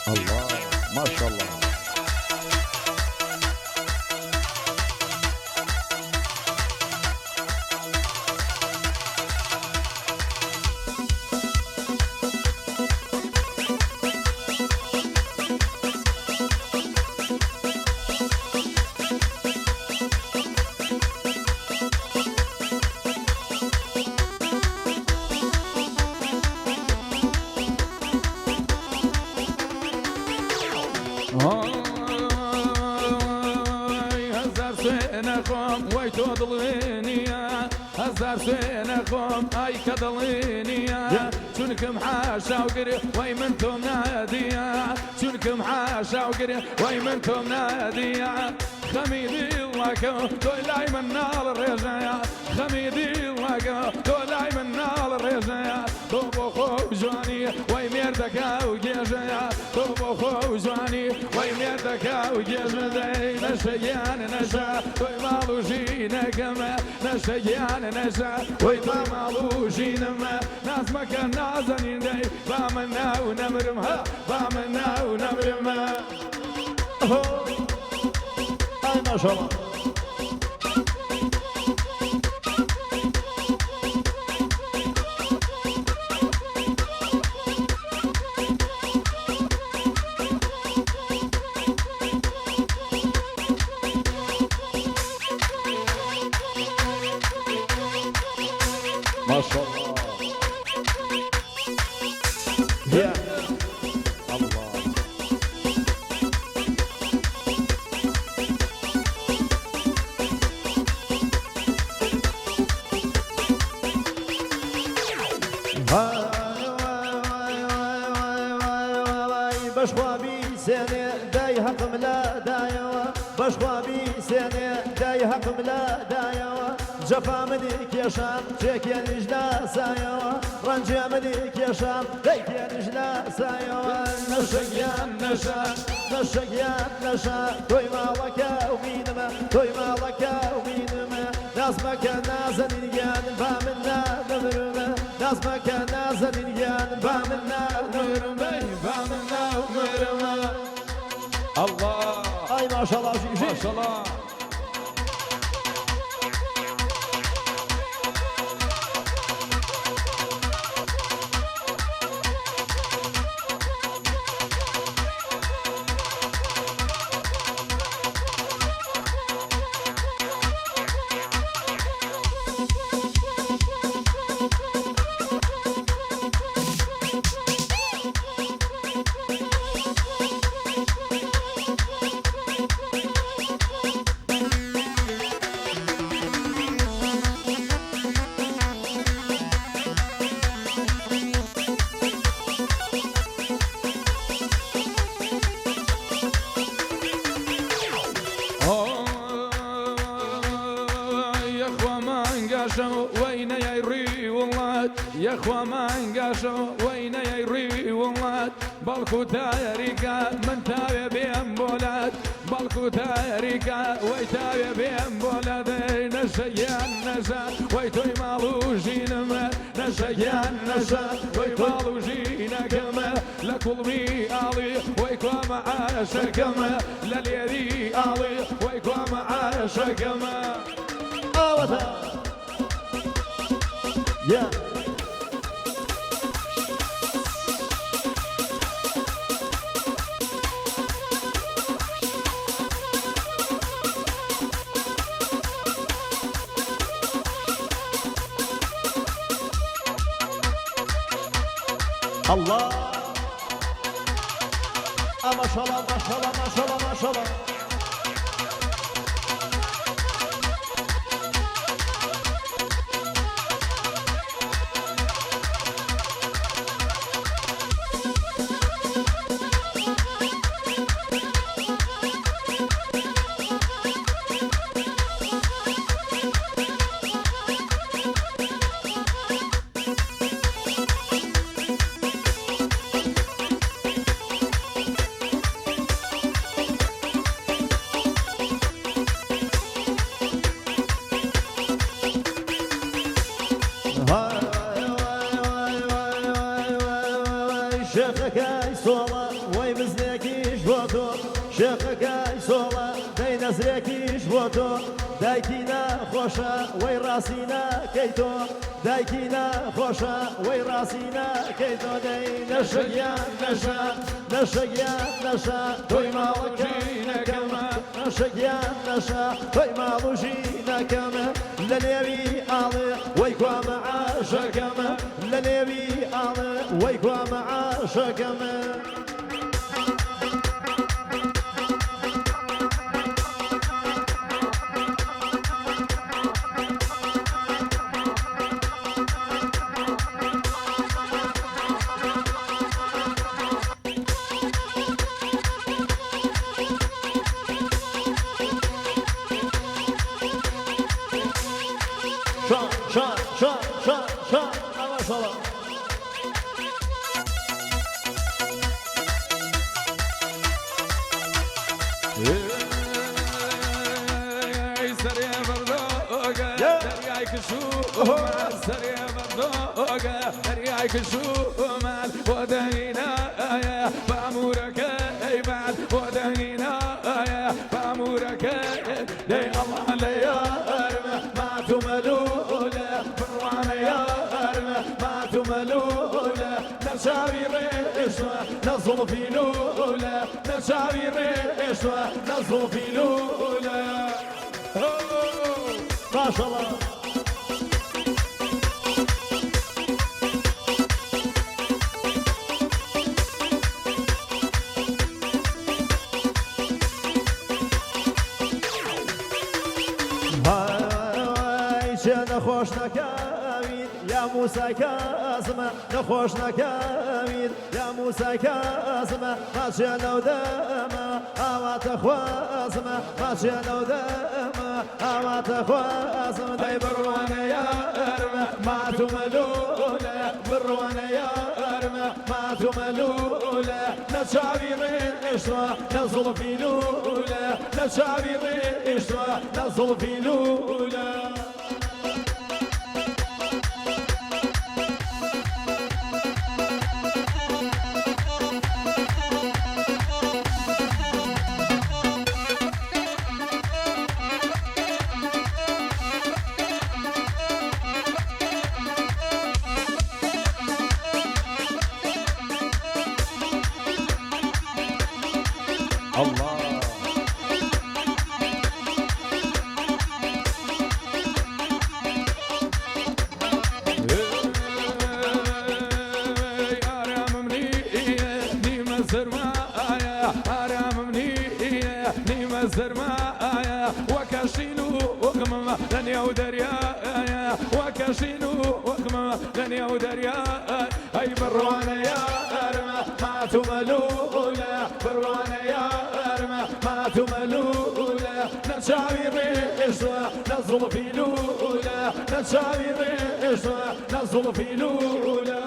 الله ما شاء الله. هزار سنخم ويتو ضلينيا هزار سنخم اي كضلينيا شنكم حاشا وقري ويمنتم ناديا شنكم حاشا وقري ويمنتم ناديا خميدي الله تولاي من نار الرجايا خميدي الله تولاي من نار الرجايا توبو خو جواني ويميردك وجيجايا توبو خو جواني ويميردك وجيجايا نشيان نشا توي مالو جينا كما نشيان نشا توي مالو جينا ما ناس مكان نازنين داي بامنا ونمرمها بامنا ونمرمها اي ما شاء الله. ما شاء الله يا الله. بشوابي سنة داي حكم لا دايوا بشوابي سنة داي حكم لا دايوا جفا منك يا شام جيك يا نجلا سايوا رنجا منك يا شام جيك يا نجلا سايوا نشيان نشا نشيان نشا توي مالك ومينما توي مالك ومينما ناس مكان نازل الجان فامنا نمرما ناس مكان نازل الجان فامنا نمرما فامنا نمرما. الله اي ما شاء الله ما شاء الله. وين يري والله يا اخوة ما انقاشوا وين يري والله بالكو تاريكا من تابع بين بولاد بالكو تاريكا ويتابع بين بولاد نشيان نشا ويتوي مالو جينما نشيان نشا ويمالو جينا كما لكل مي آلي ويكوا معاشا كما لليدي آلي ويكوا معاشا كما يا الله ما شاء الله ما شاء الله ما شاء الله ما شاء الله. شيخك اي صولا وەی مزنێکیش بۆ تۆ شێخەکەی سۆڵە دەی نەزرێکیش بۆ تۆ دایکی نەخۆشە وەی ڕاستی نەکەی تۆ دایکی نەخۆشە وەی ڕاستی نەکەی تۆ دەی نەشەگیان نەشە نەشەگیان نەشە تۆی ماڵەکەینەکەمە نەشەگیان نەشە تۆی ماڵوژینەکەمە لە نێوی ئاڵێ وەی کوامە عاشەکەمە لە نێوی ئاڵێ وەی کوامە عاشەکەمە شان ما شاء الله سريع بردوغة درياي كشومال سريع بردوغة درياي كشومال ودهينا يا بامورك اي بعد ودهينا يا بامورك يا الله ليا ما تملوله فروانا يا ما تملوله نشاوي ريشوة نظل في لوله نشاوي ريشوة نظل في لوله ما شاء الله نخوش نكامين يا موسى كازمة نخوش نكامين يا موسى كازمة ما تشينا ودما أما تخوازمة ما تشينا ودما أما تخوازمة داي بروانا يا أرمة ما تملوله بروانا يا أرمة ما تملوله نشاوي ريشوة نزل في لوله نشاوي ريشوة نزل في لوله الله الزرمايا وكاشينو وقمم لن يودريا وكاشينو وقمم لن يودريا اي بروانا يا ارمى ما تملولا بروانا يا ارمى ما تملولا نشاوي ريشوة نظل في لولا نشاوي ريشوة نظل في لولا